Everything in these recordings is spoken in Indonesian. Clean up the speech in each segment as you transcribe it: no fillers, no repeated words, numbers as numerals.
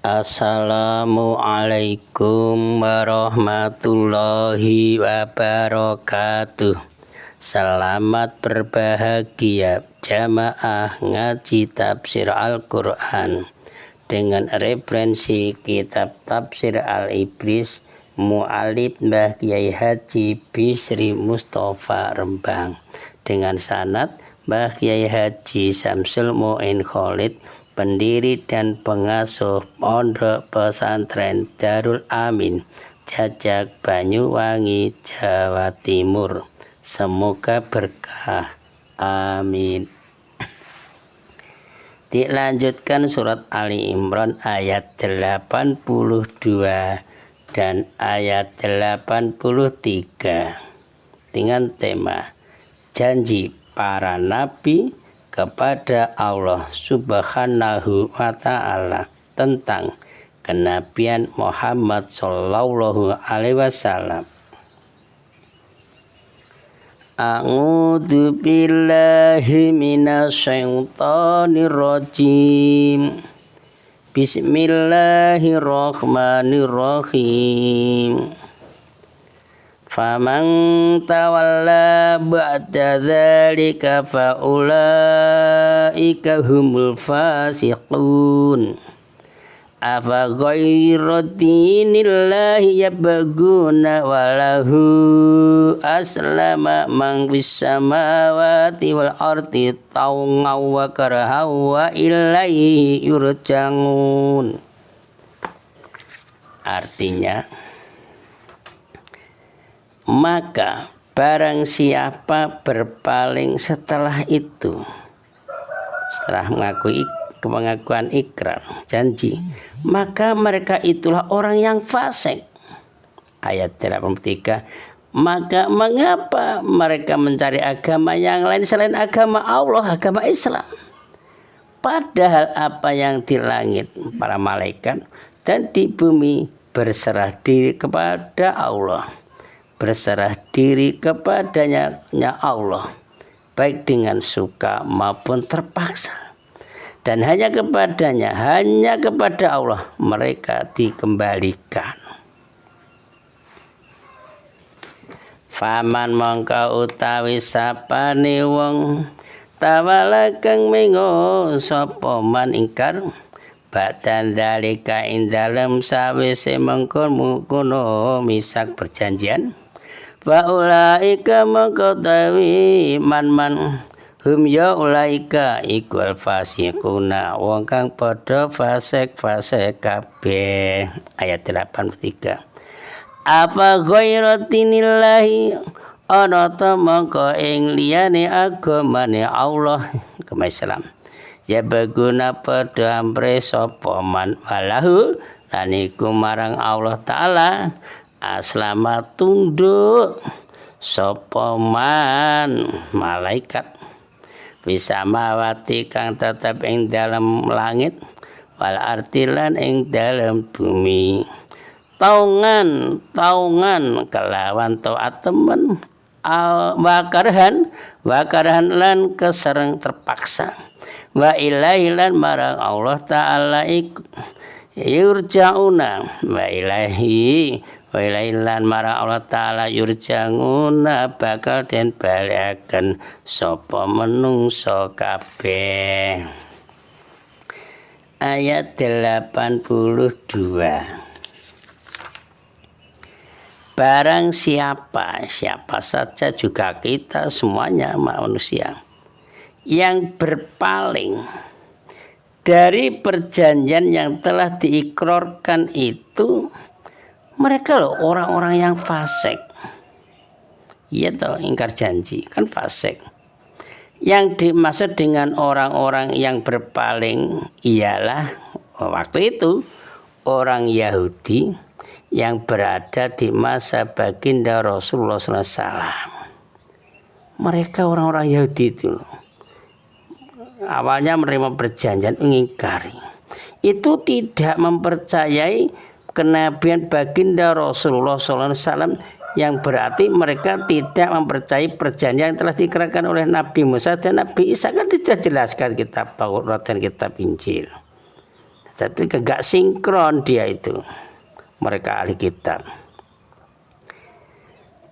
Assalamualaikum warahmatullahi wabarakatuh. Selamat berbahagia jamaah ngaji tafsir Al-Quran dengan referensi kitab tafsir Al-Ibris Mu'alif Mbah Kyai Haji Bisri Mustafa Rembang dengan sanad Mbah Kyai Haji Samsul Mu'in Khalid, pendiri dan pengasuh Pondok Pesantren Darul Amin, Jajak Banyuwangi, Jawa Timur. Semoga berkah. Amin. Dilanjutkan surat Ali Imran ayat 82 dan ayat 83 dengan tema janji para nabi kepada Allah Subhanahu wa Ta'ala tentang kenabian Muhammad sallallahu alaihi wasallam. A'udzu billahi minasyaitonir rajim. Bismillahirrahmanirrahim. Faman tawalla ba'da dzalika fa ulaika humul fasiqun. Afa ghayra dinillahi yabghuna walahu aslama man fis samawati wal ardi taw'an wa karaha wa ilaihi yurja'un. Artinya, maka barang siapa berpaling setelah itu, setelah pengakuan ikrar janji, maka mereka itulah orang yang fasik. Ayat 83, maka mengapa mereka mencari agama yang lain selain agama Allah, agama Islam? Padahal apa yang di langit, para malaikat, dan di bumi berserah diri kepada Allah, berserah diri kepadanya Allah, baik dengan suka maupun terpaksa. Dan hanya kepadanya, hanya kepada Allah mereka dikembalikan. Faman mongko utawi sapane wong tawala kang mengo sapa man ingkar ba'dan dzalika ing dalem sawise mengkono misak perjanjian. Wa ulaika mongko tawi man hum ya ulaika iku fasiquna wong kang padha fasik kabeh. Ayat 83. Apa ghairu dinillahi ana ta mongko ing liyane agamane Allah, agama Islam, ya baguna padha amre sapa man walahu lan iku marang Allah Ta'ala aslama tunduk sapa man malaikat bisa mawati kang tetap ing dalam langit wal artilan ing dalam bumi taungan kelawan taat temen wakarhan lan kesereng terpaksa wa ilailan marang Allah Ta'ala yurja'una wa ilailan marang Allah Ta'ala yurja'una bakal den baliaken sapa menungso kabeh. Ayat 82. Barang siapa saja juga kita semuanya manusia yang berpaling dari perjanjian yang telah diikrarkan itu, mereka loh orang-orang yang fasik. Iya toh, ingkar janji kan fasik. Yang dimaksud dengan orang-orang yang berpaling ialah waktu itu orang Yahudi yang berada di masa baginda Rasulullah SAW. Mereka orang-orang Yahudi itu awalnya menerima perjanjian mengingkari. Itu tidak mempercayai kenabian baginda Rasulullah SAW, yang berarti mereka tidak mempercayai perjanjian yang telah dikerahkan oleh Nabi Musa dan Nabi Isa. Kan tidak jelaskan kitab Taurat dan kitab Injil. Tapi enggak sinkron dia itu, mereka ahli kitab.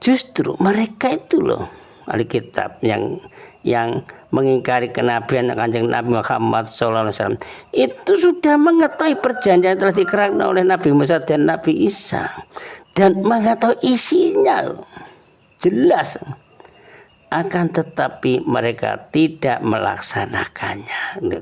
Justru mereka itu loh ahli kitab yang mengingkari kenabian Kanjeng Nabi Muhammad SAW itu sudah mengetahui perjanjian telah dikerahkan oleh Nabi Musa dan Nabi Isa dan mengetahui isinya jelas, akan tetapi mereka tidak melaksanakannya.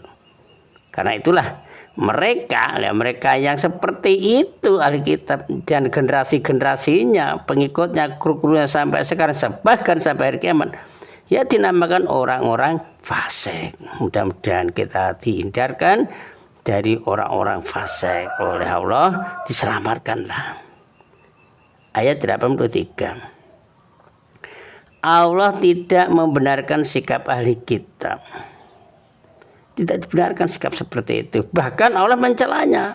Karena itulah mereka yang seperti itu ahli kitab dan generasi-generasinya, pengikutnya, guru-gurunya sampai sekarang, bahkan sampai hari kiamat, ya dinamakan orang-orang fasik. Mudah-mudahan kita dihindarkan dari orang-orang fasik oleh Allah, diselamatkanlah. Ayat 83. Allah tidak membenarkan sikap ahli kitab. Tidak dibenarkan sikap seperti itu. Bahkan Allah mencelanya.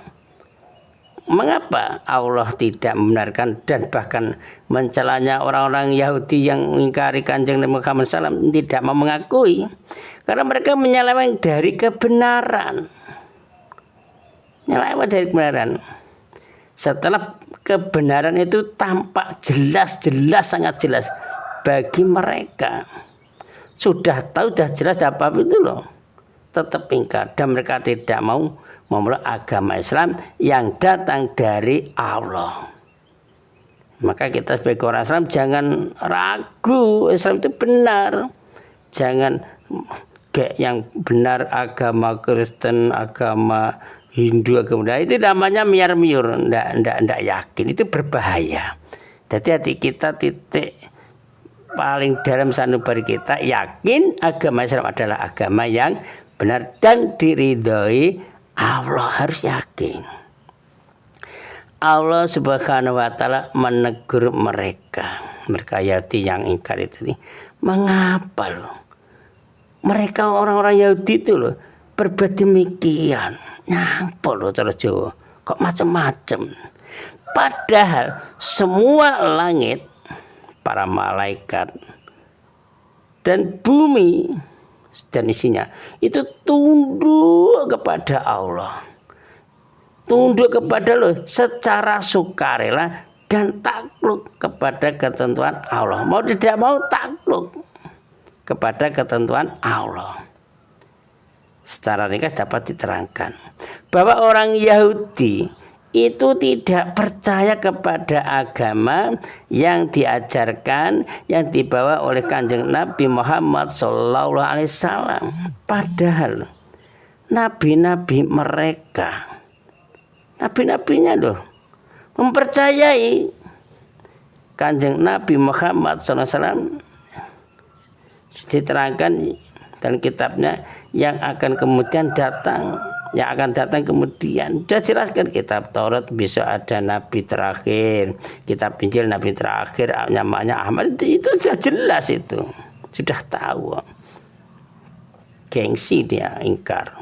Mengapa Allah tidak membenarkan dan bahkan mencelanya orang-orang Yahudi yang mengingkari Kanjeng Nabi Muhammad SAW, tidak mau mengakui? Karena mereka menyeleweng dari kebenaran. Menyeleweng dari kebenaran. Setelah kebenaran itu tampak jelas, sangat jelas bagi mereka. Sudah tahu, sudah jelas apa itu loh. Tetap ingkar dan mereka tidak mau memeluk agama Islam yang datang dari Allah. Maka kita sebagai orang Islam jangan ragu, Islam itu benar. Jangan yang benar agama Kristen, agama Hindu, agama itu namanya miar-miur, ndak yakin, itu berbahaya. Jadi hati kita titik paling dalam sanubari kita yakin agama Islam adalah agama yang benar dan diridhoi Allah, harus yakin. Allah Subhanahu wa taala menegur mereka Yahudi yang ingkar itu. Mengapa loh? Mereka orang-orang Yahudi itu loh berbuat demikian. Nyapa loh cara Jawa. Kok macam-macam. Padahal semua langit, para malaikat dan bumi dan isinya itu tunduk kepada Allah, tunduk kepada Allah secara sukarela dan takluk kepada ketentuan Allah. Mau tidak mau takluk kepada ketentuan Allah. Secara ringkas dapat diterangkan bahwa orang Yahudi itu tidak percaya kepada agama yang diajarkan, yang dibawa oleh Kanjeng Nabi Muhammad SAW. Padahal nabi-nabi mereka, nabi-nabinya loh, mempercayai Kanjeng Nabi Muhammad SAW. Diterangkan dalam kitabnya yang akan kemudian datang, yang akan datang kemudian. Sudah jelaskan kitab Taurat besok ada nabi terakhir, kitab Injil nabi terakhir namanya Ahmad, itu sudah jelas, itu sudah tahu. Gengsi dia ingkar.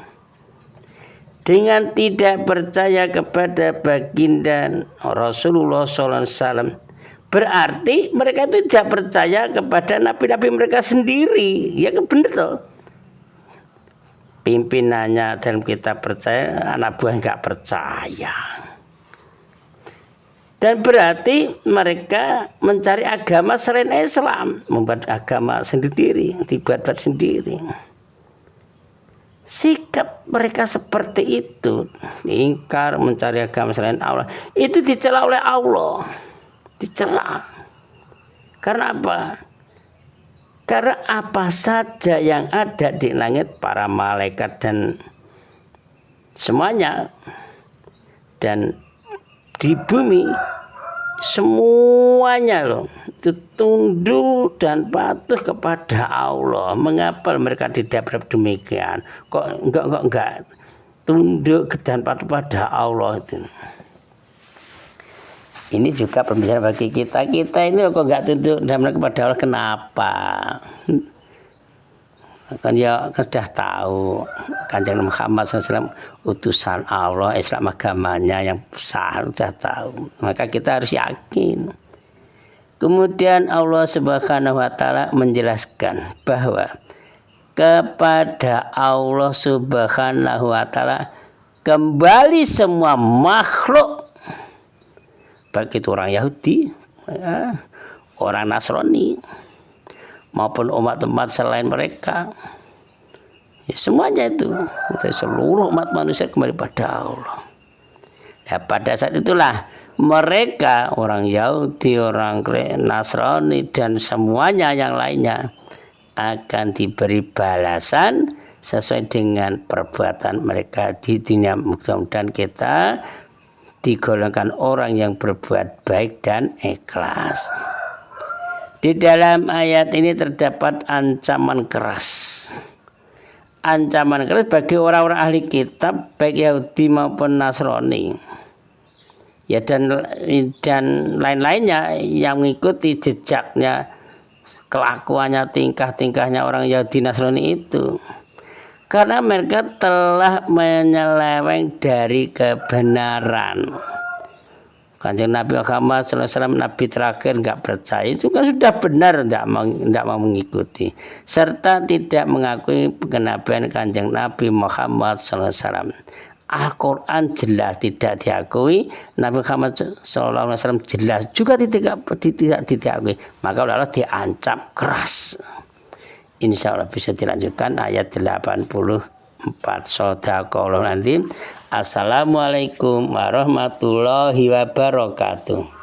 Dengan tidak percaya kepada baginda Rasulullah SAW, berarti mereka itu tidak percaya kepada nabi-nabi mereka sendiri. Ya benar toh. Pimpinannya dalam kita percaya, anak buah nggak percaya. Dan berarti mereka mencari agama selain Islam, membuat agama sendiri, dibuat-buat sendiri. Sikap mereka seperti itu, ingkar, mencari agama selain Allah, itu dicela oleh Allah, dicela. Karena apa? Karena apa saja yang ada di langit, para malaikat dan semuanya, dan di bumi semuanya loh itu tunduk dan patuh kepada Allah. Mengapa mereka tidak berbuat demikian? Kok enggak tunduk dan patuh pada Allah itu? Ini juga pembicaraan bagi kita ini kok nggak tunduk dan kepada Allah. Kenapa? Kan ya sudah tahu Kanjeng Muhammad SAW utusan Allah, Islam agamanya yang besar, sudah tahu. Maka kita harus yakin. Kemudian Allah Subhanahu wa taala menjelaskan bahwa kepada Allah Subhanahu wa taala kembali semua makhluk, baik itu orang Yahudi, orang Nasrani, maupun umat-umat selain mereka, ya semuanya itu, seluruh umat manusia kembali pada Allah. Nah, pada saat itulah mereka, orang Yahudi, orang Nasrani, dan semuanya yang lainnya akan diberi balasan sesuai dengan perbuatan mereka di dunia. Mudah-mudahan kita digolongkan orang yang berbuat baik dan ikhlas. Di dalam ayat ini terdapat ancaman keras. Ancaman keras bagi orang-orang ahli kitab, baik Yahudi maupun Nasrani. Ya, dan lain-lainnya yang mengikuti jejaknya, kelakuannya, tingkah-tingkahnya orang Yahudi Nasrani itu. Karena mereka telah menyeleweng dari kebenaran. Kanjeng Nabi Muhammad SAW, Nabi terakhir, nggak percaya, itu kan sudah benar, tidak mau mengikuti, serta tidak mengakui kenabian Kanjeng Nabi Muhammad SAW. Al-Quran jelas tidak diakui, Nabi Muhammad SAW jelas juga tidak diakui, maka Allah diancam keras. Insya Allah bisa dilanjutkan ayat 84. Shadaqallahu nanti. Assalamualaikum warahmatullahi wabarakatuh.